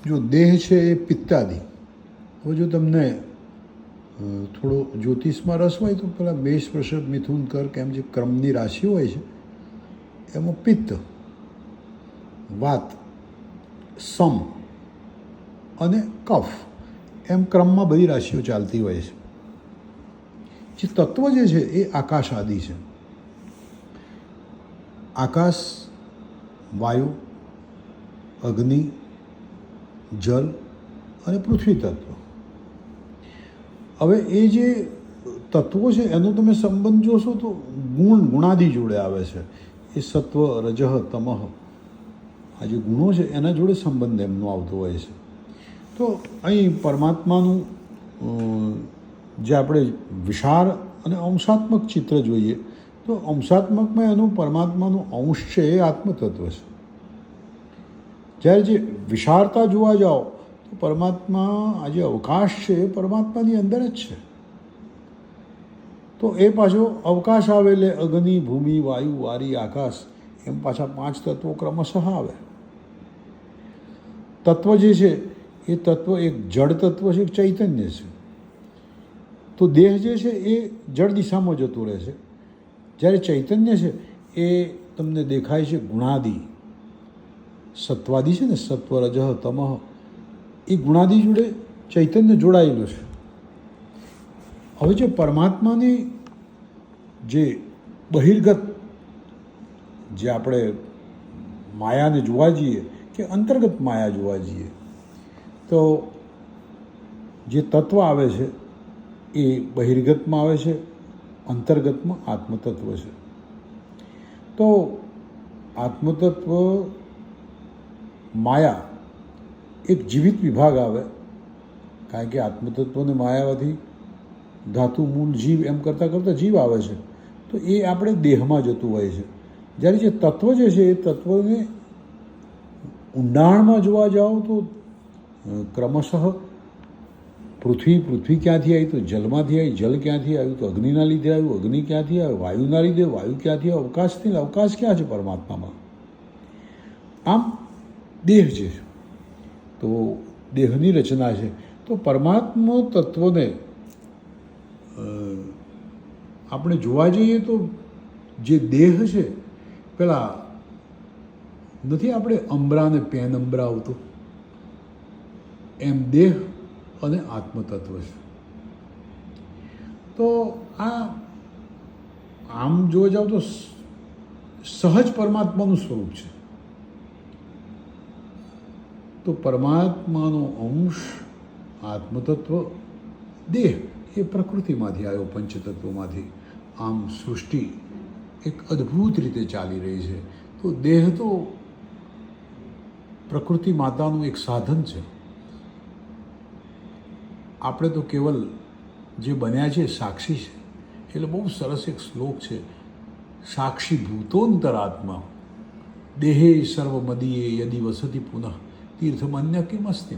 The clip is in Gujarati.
જો દેહ છે એ પિત્તાદી. હવે જો તમને થોડો જ્યોતિષમાં રસ હોય તો પેલા મેષ વૃષભ મિથુન કર્ક એમ જે ક્રમની રાશિઓ હોય છે એમાં પિત્ત, વાત, સમ અને કફ એમ ક્રમમાં બધી રાશિઓ ચાલતી હોય છે. જે તત્વ જે છે એ આકાશ આદિ છે. આકાશ, વાયુ, અગ્નિ, જલ અને પૃથ્વી તત્વ. હવે એ જે તત્વો છે એનો તમે સંબંધ જોશો તો ગુણાદિ જોડે આવે છે. એ સત્વ, રજઃ, તમઃ આ જે ગુણો છે એના જોડે સંબંધ એમનો આવતો હોય છે. તો અહીં પરમાત્માનું જે આપણે વિશાળ અને અંશાત્મક ચિત્ર જોઈએ તો અંશાત્મકમાં એનું પરમાત્માનું અંશ છે એ આત્મતત્વ છે. જ્યારે જે વિશાળતા જોવા જાઓ તો પરમાત્મા આ જે અવકાશ છે એ પરમાત્માની અંદર જ છે. તો એ પાછો અવકાશ આવે એટલે અગ્નિ, ભૂમિ, વાયુ, વારી, આકાશ એમ પાછા 5 તત્વો ક્રમશઃ આવે. તત્વ જે છે એ તત્વ એક જળ તત્વ છે, એક ચૈતન્ય છે. તો દેહ જે છે એ જળ દિશામાં જતો રહે છે, જ્યારે ચૈતન્ય છે એ તમને દેખાય છે ગુણાદિ, સત્વાદિ છે ને, સત્વ, રજઃ, તમઃ, એ ગુણાદિ જોડે ચૈતન્ય જોડાયેલું છે. હવે જે પરમાત્માની જે બહિર્ગત જે આપણે માયાને જોવા જઈએ કે અંતર્ગત માયા જોવા જઈએ તો જે તત્વ આવે છે એ બહિર્ગતમાં આવે છે, અંતર્ગતમાં આત્મતત્વ છે. તો આત્મતત્વ માયા એક જીવિત વિભાગ આવે, કારણ કે આત્મતત્વને માયાવાથી ધાતુ, મૂળ, જીવ એમ કરતાં કરતાં જીવ આવે છે. તો એ આપણે દેહમાં જતું હોય છે. જ્યારે જે તત્વ જે છે એ તત્વને ઊંડાણમાં જોવા જાઓ તો ક્રમશઃ પૃથ્વી ક્યાંથી આવી તો જલમાંથી આવી, જલ ક્યાંથી આવ્યું તો અગ્નિના લીધે આવ્યું, અગ્નિ ક્યાંથી આવ્યું વાયુના લીધે, વાયુ ક્યાંથી આવ્યું અવકાશથી, અવકાશ ક્યાં છે પરમાત્મામાં. આમ દેહ છે તો દેહની રચના છે. તો પરમાત્મા તત્વને આપણે જોવા જઈએ તો જે દેહ છે પેલા નથી આપણે અંબરાને પેન અંબરા આવતો એમ દેહ અને આત્મતત્વ છે. તો આમ જોવા જાવ તો સહજ પરમાત્માનું સ્વરૂપ છે. તો પરમાત્માનો અંશ આત્મતત્વ, દેહ એ પ્રકૃતિમાંથી આવ્યો, પંચતત્વોમાંથી. આમ સૃષ્ટિ એક અદ્ભુત રીતે ચાલી રહી છે. તો દેહ તો પ્રકૃતિ માતાનું એક સાધન છે. આપણે તો કેવલ જે બન્યા છે સાક્ષી છે. એટલે બહુ સરસ એક શ્લોક છે, સાક્ષી ભૂતોંતરાત્મા દેહે સર્વમદીયે યદિ વસતિ પુનઃ તીર્થમન્ય કિમ અસ્તિ.